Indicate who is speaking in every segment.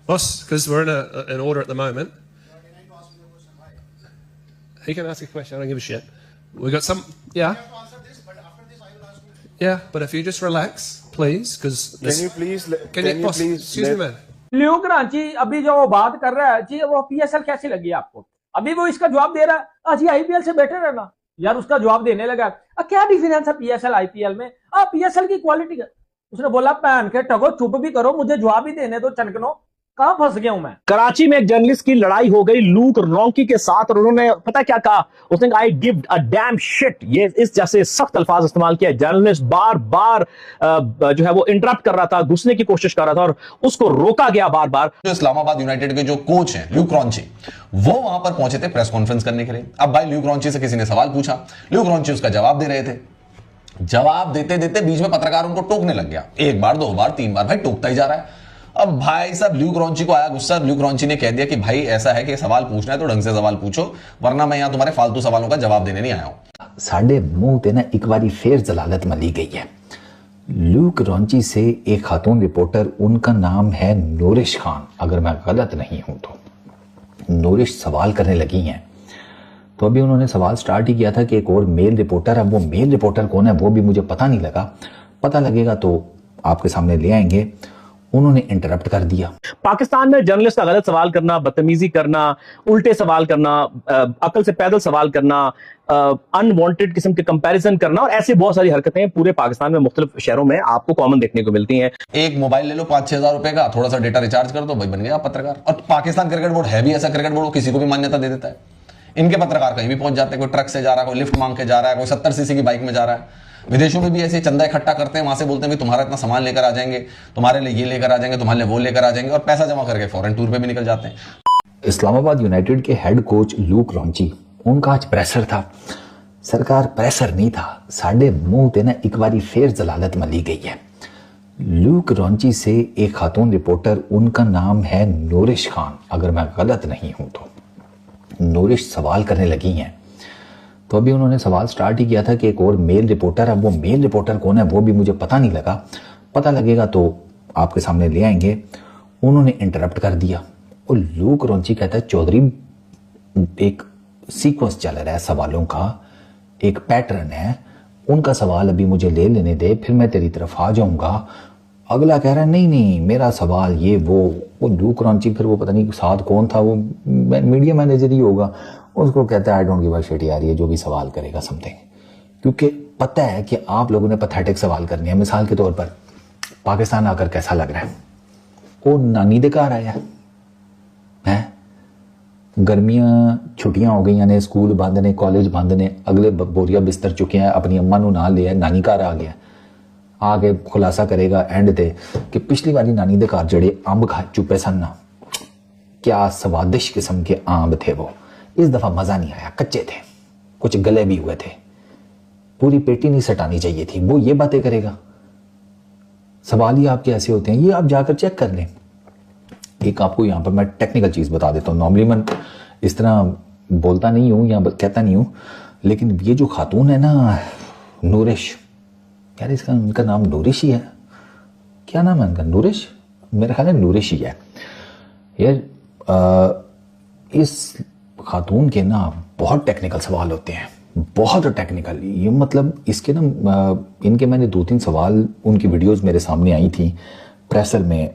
Speaker 1: Boss, because we're in an order at the moment. He can ask a question. I don't give a shit. We got some. Yeah. Yeah, but if you just relax, please, because
Speaker 2: can you please
Speaker 1: excuse me, man.
Speaker 3: Luke Ranchi अभी जो वो बात कर रहा है जी, वो PSL कैसी लगी आपको? अभी वो इसका जवाब दे रहा है, अजी आईपीएल से बेटर है ना यार, उसका जवाब देने लगा। क्या डिफरेंस है पीएसएल आईपीएल में? पीएसएल की क्वालिटी। उसने बोला पहन के ठगो, चुप भी करो, मुझे जवाब ही देने दो चनकनो। कहां फंस गया हूं मैं?
Speaker 4: कराची में एक जर्नलिस्ट की लड़ाई हो गई लूक रॉन्की के साथ, और उन्होंने पता क्या कहा? उसने कहा I give a dam shit. ये इस जैसे सख्त अल्फाज इस्तेमाल किया। जर्नलिस्ट बार बार जो है वो इंटरप्ट कर रहा था, घुसने की कोशिश कर रहा था, और उसको रोका गया बार बार।
Speaker 5: जो इस्लामाबाद यूनाइटेड के जो कोच हैं ल्यूक रॉन्ची, वो वहां पर पहुंचे थे प्रेस कॉन्फ्रेंस करने के लिए। अब भाई ल्यूक रॉन्ची से किसी ने सवाल पूछा, ल्यूक रॉन्ची उसका जवाब दे रहे थे। जवाब देते देते बीच में पत्रकार उनको टोकने लग गया, एक बार, दो बार, तीन बार, भाई टोकता ही जा रहा है। अब भाई साहब ल्यूक रॉन्ची को आया गुस्सा। ल्यूक रॉन्ची ने कह दिया कि भाई ऐसा है कि सवाल पूछना है तो ढंग से सवाल पूछो, वरना मैं यहां तुम्हारे फालतू सवालों का जवाब देने नहीं आया हूं।
Speaker 6: साढ़े मुंह ते ना एक बारी फेर जलालत मली गई है। ल्यूक रॉन्ची से एक खातून रिपोर्टर, उनका नाम है नूरिश खान, अगर मैं गलत नहीं हूं तो। नूरिश सवाल करने लगी हैं, तो अभी उन्होंने सवाल स्टार्ट ही किया था कि एक और मेल रिपोर्टर। अब वो मेल रिपोर्टर कौन है वो भी मुझे पता नहीं लगा, पता लगेगा तो आपके सामने ले आएंगे। उन्होंने इंटरप्ट कर दिया।
Speaker 4: पाकिस्तान में जर्नलिस्ट का गलत सवाल करना, बदतमीजी करना, उल्टे सवाल करना, अकल से पैदल सवाल करना, अनवांटेड किस्म के कंपैरिजन करना, और ऐसी बहुत सारी हरकतें पूरे पाकिस्तान में मुख्तलिफ शहरों में आपको कॉमन देखने को मिलती हैं।
Speaker 5: एक मोबाइल ले लो 5-6 हजार रुपए का, थोड़ा सा डेटा रिचार्ज कर दो, भाई बन गया आप पत्रकार। और पाकिस्तान क्रिकेट बोर्ड है भी ऐसा क्रिकेट बोर्ड, किसी को भी मान्यता दे देता है। इनके पत्रकार कहीं भी पहुंच जाते हैं, कोई ट्रक से जा रहा है, कोई लिफ्ट मांग के जा रहा है, कोई 70 सीसी की बाइक में जा रहा है। विदेशों में भी ऐसे चंदा इकट्ठा करते हैं, वहां से बोलते हैं भाई तुम्हारा इतना सामान लेकर आ जाएंगे, तुम्हारे लिए ये लेकर आ जाएंगे, तुम्हारे लिए वो लेकर आ जाएंगे, और पैसा जमा करके फॉरेन टूर पे भी निकल जाते हैं।
Speaker 6: इस्लामाबाद यूनाइटेड के हेड कोच ल्यूक रॉन्ची, उनका आज प्रेशर था। सरकार प्रेशर नहीं था, साढ़े मुंह ते ना एक बारी फेर जलालत मली गई है। ल्यूक रॉन्ची से एक खातून रिपोर्टर, उनका नाम है नूरिश खान, अगर मैं गलत नहीं हूं तो। नूरिश सवाल करने लगी हैं, तो अभी उन्होंने सवाल स्टार्ट ही किया था कि एक और मेल रिपोर्टर। अब वो मेल रिपोर्टर कौन है वो भी मुझे पता नहीं लगा, पता लगेगा तो आपके सामने ले आएंगे। उन्होंने इंटरप्ट कर दिया, और ल्यूक रॉन्ची कहता है चौधरी एक सीक्वेंस चल रहा है सवालों का, एक पैटर्न है, उनका सवाल अभी मुझे ले लेने दे, फिर मैं तेरी तरफ आ जाऊंगा। अगला कह रहा है नहीं नहीं मेरा सवाल ये वो ल्यूक रॉन्ची, फिर वो पता नहीं साथ कौन था, वो मीडिया मैनेजर ही होगा, उसको कहता है I don't give a shit यार, ये जो भी सवाल करेगा समथिंग, क्योंकि पता है कि आप लोगों ने पैथेटिक सवाल करने हैं। मिसाल के तौर पर पाकिस्तान आकर कैसा लग रहा है, वो नानी दे घर आया है, गर्मियां छुट्टियां हो गई ने, स्कूल बंद ने, कॉलेज बंद ने, अगले बोरिया बिस्तर चुके हैं, अपनी अम्मा नू नाल लिया, नानी घर आ गया, आके खुलासा करेगा एंड ते कि पिछली बारी नानी दे घर जड़े अंब खा चुपे सन ना, क्या स्वादिष्ट किस्म के आम थे वो, इस दफा मजा नहीं आया, कच्चे थे, कुछ गले भी हुए थे, पूरी पेटी नहीं सटानी चाहिए थी। वो ये बातें करेगा। सवाल ही आपके ऐसे होते हैं, ये आप जाकर चेक कर लें। एक आपको यहां पर मैं टेक्निकल चीज बता देता हूं, नॉर्मली मैं इस तरह बोलता नहीं हूं या कहता नहीं हूं, लेकिन ये जो खातून है ना नूरिश, यार इसका उनका नाम नूरिश ही है, क्या नाम है उनका? नूरिश, मेरा ख्याल है नूरिश ही है यार। इस खातून के ना बहुत टेक्निकल सवाल होते हैं, बहुत टेक्निकल। ये मतलब इसके ना इनके मैंने 2-3 सवाल, उनकी वीडियोस मेरे सामने आई थी प्रेसर में।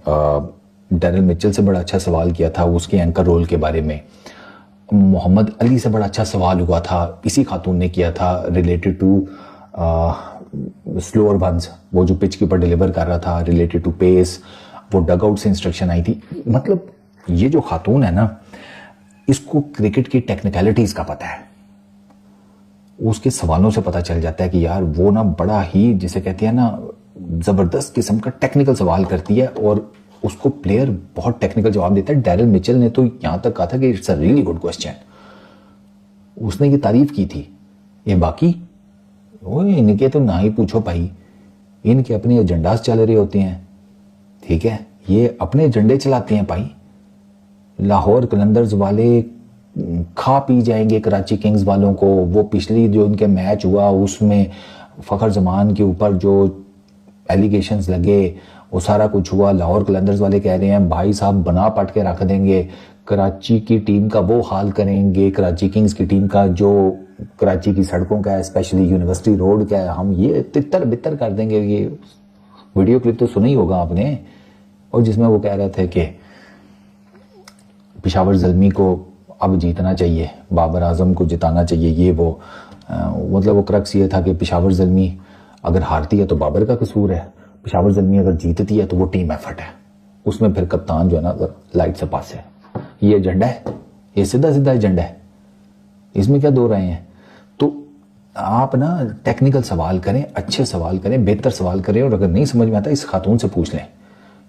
Speaker 6: डैरल मिचेल से बड़ा अच्छा सवाल किया था उसके एंकर रोल के बारे में। मोहम्मद अली से बड़ा अच्छा सवाल हुआ था, इसी खातून ने किया था, रिलेटेड टू स्लोअर बंस, वो जो पिच के ऊपर डिलीवर कर रहा था, रिलेटेड टू पेस, वो डग आउट से इंस्ट्रक्शन आई थी। मतलब ये जो खातून है ना, इसको क्रिकेट की टेक्निकलिटीज का पता है। उसके सवालों से पता चल जाता है कि यार वो ना बड़ा ही, जिसे कहते हैं ना, जबरदस्त किस्म का टेक्निकल सवाल करती है, और उसको प्लेयर बहुत टेक्निकल जवाब देता है। डैरल मिचेल ने तो यहां तक कहा था कि it's a really good question, उसने ये तारीफ की थी। ये बाकी इनके तो ना ही पूछो भाई, इनके अपने एजेंडास चल रहे होते हैं, ठीक है, ये अपने एजेंडे चलाते हैं भाई। लाहौर कलंदर्स वाले खा पी जाएंगे कराची किंग्स वालों को। वो पिछली जो इनके मैच हुआ उसमें फखर जमान के ऊपर जो एलिगेशंस लगे, वो सारा कुछ हुआ। लाहौर कलंदर्स वाले कह रहे हैं भाई साहब बना पट के रख देंगे, कराची की टीम का वो हाल करेंगे, कराची किंग्स की टीम का जो कराची की सड़कों का है, स्पेशली यूनिवर्सिटी रोड का है, हम ये तितर बितर कर देंगे। ये वीडियो क्लिप तो सुना ही होगा आपने, और जिसमें वो कह रहे थे कि पेशावर ज़ल्मी को अब जीतना चाहिए, बाबर आजम को जिताना चाहिए, ये वो मतलब वो क्रक्स ये था कि पेशावर ज़ल्मी अगर हारती है तो बाबर का कसूर है, पेशावर ज़ल्मी अगर जीतती है तो वो टीम एफर्ट है, उसमें फिर कप्तान जो है ना लाइट से पास है। ये एजेंडा है, ये सीधा सीधा एजेंडा है, इसमें क्या दो रहे हैं। तो आप ना टेक्निकल सवाल करें, अच्छे सवाल करें, बेहतर सवाल करें, और अगर नहीं समझ में आता इस खातून से पूछ लें।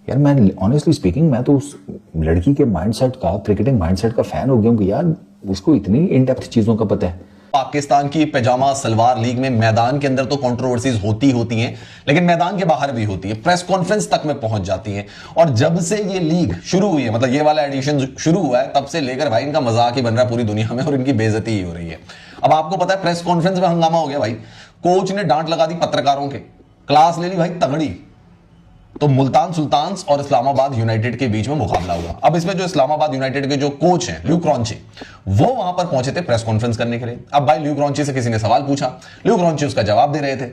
Speaker 6: यार मैं ऑनेस्टली स्पीकिंग मैं तो उस लड़की के माइंडसेट का, क्रिकेटिंग माइंडसेट का फैन हो गया हूं कि यार उसको इतनी इन डेप्थ चीजों का पता है।
Speaker 5: पाकिस्तान की पैजामा सलवार लीग में मैदान के अंदर तो कंट्रोवर्सीज होती हैं, लेकिन मैदान के बाहर भी होती है, प्रेस कॉन्फ्रेंस तक में पहुंच जाती है। और जब से ये लीग शुरू हुई है, मतलब ये वाला एडिशन शुरू हुआ है, तब से लेकर भाई इनका मजाक ही बन रहा है पूरी दुनिया में, और इनकी बेइज्जती ही हो रही है। अब आपको पता है प्रेस कॉन्फ्रेंस में हंगामा हो गया भाई, कोच ने डांट लगा दी पत्रकारों के, क्लास ले ली भाई तगड़ी। तो मुल्तान सुल्तान्स और इस्लामाबाद यूनाइटेड के बीच में मुकाबला हुआ। अब इसमें जो इस्लामाबाद यूनाइटेड के जो कोच हैं ल्यूक रॉन्ची, वो वहां पर पहुंचे थे प्रेस कॉन्फ्रेंस करने के लिए। अब भाई ल्यूक रॉन्ची से किसी ने सवाल पूछा, ल्यूक रॉन्ची उसका जवाब दे रहे थे।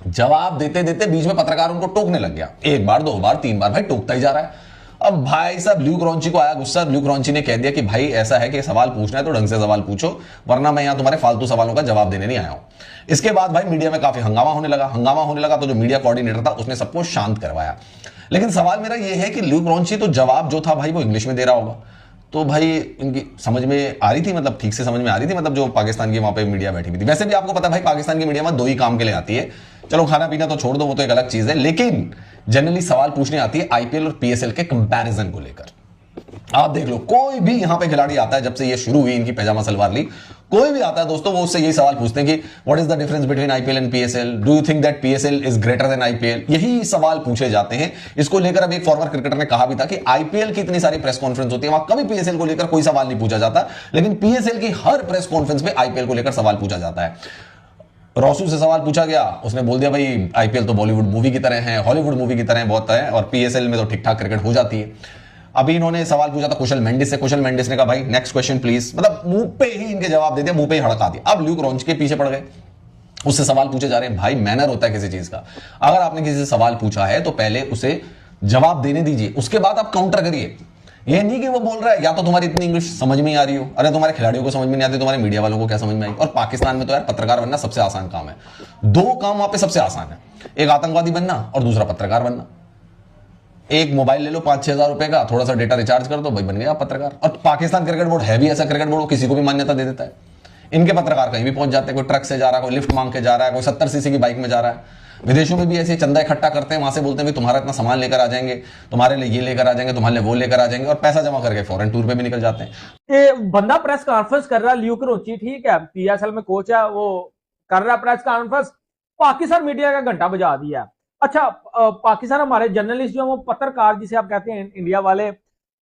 Speaker 5: जवाब देते देते बीच में पत्रकार उनको टोकने लग गया, एक बार, दो बार, तीन बार, भाई टोकता ही जा रहा है। अब भाई साहब ल्यूक रॉन्ची को आया गुस्सा, ल्यूक रॉन्ची ने कह दिया कि भाई ऐसा है कि सवाल पूछना है तो ढंग से सवाल पूछो, वरना मैं यहां तुम्हारे फालतू सवालों का जवाब देने नहीं आया हूं। इसके बाद भाई मीडिया में काफी हंगामा होने लगा। तो जो मीडिया कोऑर्डिनेटर था उसने सबको शांत करवाया। लेकिन सवाल मेरा यह है कि ल्यूक रॉन्ची तो जवाब जो था भाई वो इंग्लिश में दे रहा होगा, तो भाई इनकी समझ में आ रही थी, मतलब ठीक से समझ में आ रही थी, मतलब जो पाकिस्तान की वहां पे मीडिया बैठी हुई थी। वैसे भी आपको पता है भाई पाकिस्तान की मीडिया में दो ही काम के लिए आती है, चलो खाना पीना तो छोड़ दो, वो तो एक अलग चीज है, लेकिन जनरली सवाल पूछने आती है आईपीएल और पीएसएल के कंपैरिजन को लेकर। आप देख लो, कोई भी यहां पे खिलाड़ी आता है, जब से ये शुरू हुई इनकी पैजामा सलवार लीग, कोई भी आता है दोस्तों, वो उससे यही सवाल पूछते हैं कि what is the difference between IPL and PSL, do you think that PSL is greater than IPL, यही सवाल पूछे जाते हैं। इसको लेकर अब एक फॉर्मर क्रिकेटर ने कहा भी था कि आईपीएल की इतनी सारी प्रेस कॉन्फ्रेंस होती है, वहां कभी पीएसएल को लेकर कोई सवाल नहीं पूछा जाता, लेकिन पीएसएल की हर प्रेस कॉन्फ्रेंस में आईपीएल को लेकर सवाल पूछा जाता है। रोसू से सवाल पूछा गया, उसने बोल दिया भाई आईपीएल तो बॉलीवुड मूवी की तरह है, हॉलीवुड मूवी की तरह बहुत है, और पीएसएल में तो ठीक ठाक क्रिकेट हो जाती है। अभी इन्होंने सवाल पूछा था कुशल मेंडिस से, कुशल मेंडिस ने कहा भाई नेक्स्ट क्वेश्चन प्लीज, मतलब मुंह पे ही इनके जवाब दे दिया, मुंह पे ही हड़का दिया। अब ल्यूक रॉन्ची के पीछे पड़ गए, उससे सवाल पूछे जा रहे हैं। भाई मैनर होता है किसी चीज का, अगर आपने किसी से सवाल पूछा है तो पहले उसे जवाब देने दीजिए, उसके बाद आप काउंटर करिए। ये नहीं कि वो बोल रहा है या तो तुम्हारी इतनी इंग्लिश समझ में आ रही हो, अरे तुम्हारे खिलाड़ियों को समझ में नहीं आती, तुम्हारे मीडिया वालों को क्या समझ में आएगी। और पाकिस्तान में तो यार पत्रकार बनना सबसे आसान काम है, दो काम वहां पे सबसे आसान है, एक आतंकवादी बनना और दूसरा पत्रकार बनना। एक मोबाइल ले लो 5-6 हजार रुपए का, थोड़ा सा डेटा रिचार्ज कर दो, भाई बन गया आप पत्रकार। और पाकिस्तान क्रिकेट बोर्ड है भी ऐसा क्रिकेट बोर्ड, किसी को भी मान्यता दे देता है। इनके पत्रकार कहीं भी पहुंच जाते हैं, कोई ट्रक से जा रहा है, कोई लिफ्ट मांग के जा रहा है, कोई 70 सीसी की बाइक में जा रहा है। विदेशों में भी ऐसे चंदा इकट्ठा करते हैं, वहां से बोलते हैं तुम्हारा इतना सामान लेकर आ जाएंगे, तुम्हारे लिए ये लेकर आ जाएंगे, तुम्हारे लिए वो लेकर आ जाएंगे, और पैसा जमा करके फॉरेन टूर पे भी निकल जाते हैं।
Speaker 3: ये बंदा प्रेस कॉन्फ्रेंस कर रहा है, ल्यूक रॉन्ची, ठीक है, पीएसएल में कोच है, वो कर रहा है प्रेस कॉन्फ्रेंस, पाकिस्तान मीडिया का घंटा बजा दिया। अच्छा, पाकिस्तान हमारे जर्नलिस्ट जो है वो पत्रकार जिसे आप कहते हैं इंडिया वाले,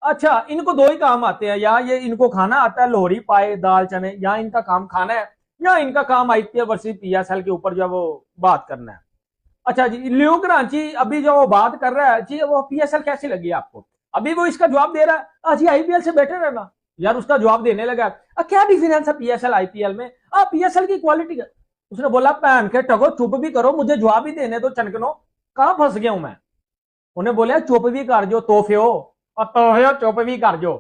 Speaker 3: अच्छा इनको दो ही काम आते हैं, या ये इनको खाना आता है लोहड़ी पाए दाल चने, या इनका काम खाना है, या इनका काम आईपीएल वर्सेस पीएसएल के ऊपर जो वो बात करना है। अच्छा जी, ल्यूक रॉन्ची अभी जो वो बात कर रहा है जी, वो पीएसएल कैसी लगी आपको? अभी वो इसका जवाब दे रहा है जी आईपीएल से बेटर है ना यार, उसका जवाब देने लगा क्या डिफरेंस है पीएसएल आईपीएल में, पीएसएल की क्वालिटी का। उसने बोला पहन के टगो, चुप भी करो, मुझे जवाब ही देने दो चनकनो, कहां फंस गया हूं मैं। उन्हें बोला चुप भी कर जो, तोहफे हो और तोहफे चुप भी कर जो,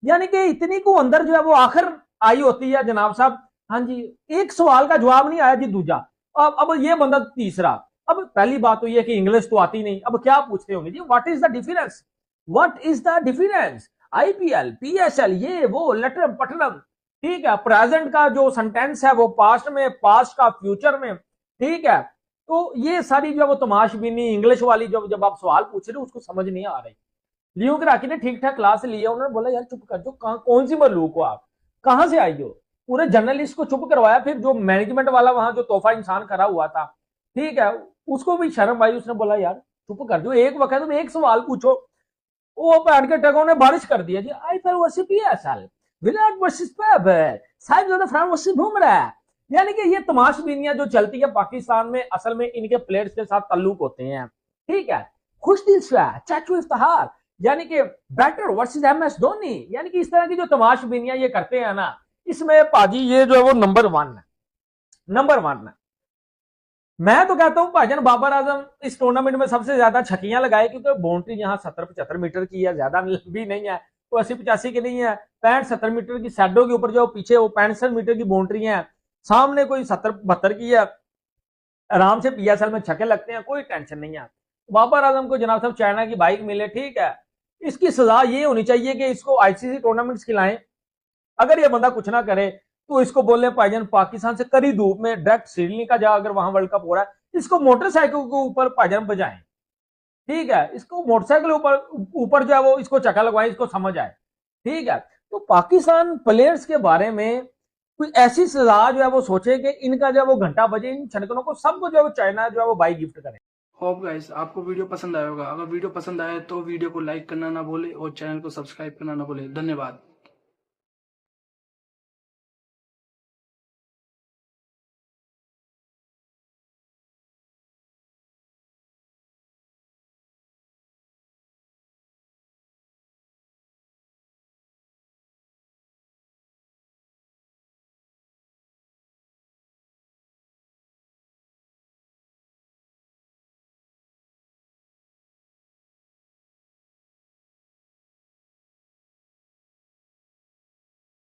Speaker 3: यानी कि इतनी को अंदर जो है वो आखिर आई होती है जनाब साहब। हाँ जी, एक सवाल का जवाब नहीं आया जी, दूजा अब ये बंदा तीसरा। अब पहली बात तो ये कि इंग्लिश तो आती नहीं, अब क्या पूछते होंगे जी, what is the difference, what is the difference, IPL PSL ये वो लटरम पटरम, ठीक है, प्रेजेंट का जो सेंटेंस है वो पास्ट में, पास्ट का फ्यूचर में, ठीक है। तो ये सारी जो वो तमाशबीनी इंग्लिश वाली जब आप सवाल पूछ रहे हो उसको समझ नहीं आ रही। ल्यूक रॉन्ची ने ठीक ठाक क्लास लिया, उन्होंने बोला यार चुप कर जो, कौन सी मरलूक हो आप, कहां से आई हो, पूरे जर्नलिस्ट को चुप करवाया। फिर जो मैनेजमेंट वाला वहां जो तोहफा इंसान खड़ा हुआ था, ठीक है, उसको भी शर्म आई, उसने बोला यार चुप कर जो, एक वक्त तुम एक सवाल पूछो। वो पहन के टगों ने बारिश कर दिया जी, IPL versus PSL, Virat versus Powell, Sahibzada Khan versus Bumrah, यानी कि ये तमाशबीनियां जो चलती है पाकिस्तान में, असल में इनके प्लेयर्स के साथ ताल्लुक होते हैं, ठीक है। खुश दिल से है चाचू इफ्तिखार, यानी कि बैटर वर्सेस MS धोनी, यानी कि इस तरह की जो तमाशबीनियां ये करते हैं ना, इसमें पाजी ये जो है वो नंबर 1 है, नंबर 1 है। मैं तो कहता हूं भाईजान बाबर आजम इस टूर्नामेंट में सबसे ज्यादा छक्कियां लगाए, क्योंकि बाउंड्री यहां 70-75 मीटर की है, ज्यादा लंबी नहीं है, तो 80-85 की नहीं है, 65-70 मीटर की सैडो के ऊपर जो पीछे वो 65 मीटर की बाउंड्री है, सामने कोई 70-72 की है, आराम से PSL में छक्के लगते हैं, कोई टेंशन नहीं है। बाबर आजम को जनाब साहब चाइना की बाइक मिले, ठीक है, इसकी सजा ये होनी चाहिए कि इसको ICC टूर्नामेंट्स खिलाएं। अगर ये बंदा कुछ ना करे तो इसको बोले भाईजान पाकिस्तान से करी धूप में डायरेक्ट श्रीलंका जा, अगर वहां वर्ल्ड कप हो रहा है, इसको मोटरसाइकिल के ऊपर भाईजान बजाएं, ठीक है, इसको मोटरसाइकिल ऊपर जो है वो इसको चक्का लगवाए, इसको समझ आए, ठीक है। तो पाकिस्तान प्लेयर्स के बारे में कोई ऐसी सजा जो है वो सोचे कि इनका जो है वो घंटा बजे, इन छनकनों को सबको जो है वो चाइना जो है वो बाइक गिफ्ट करे।
Speaker 2: होप गाइस आपको वीडियो पसंद आया होगा। अगर वीडियो पसंद आए तो वीडियो को लाइक करना ना भूले और चैनल को सब्सक्राइब करना ना भूले। धन्यवाद।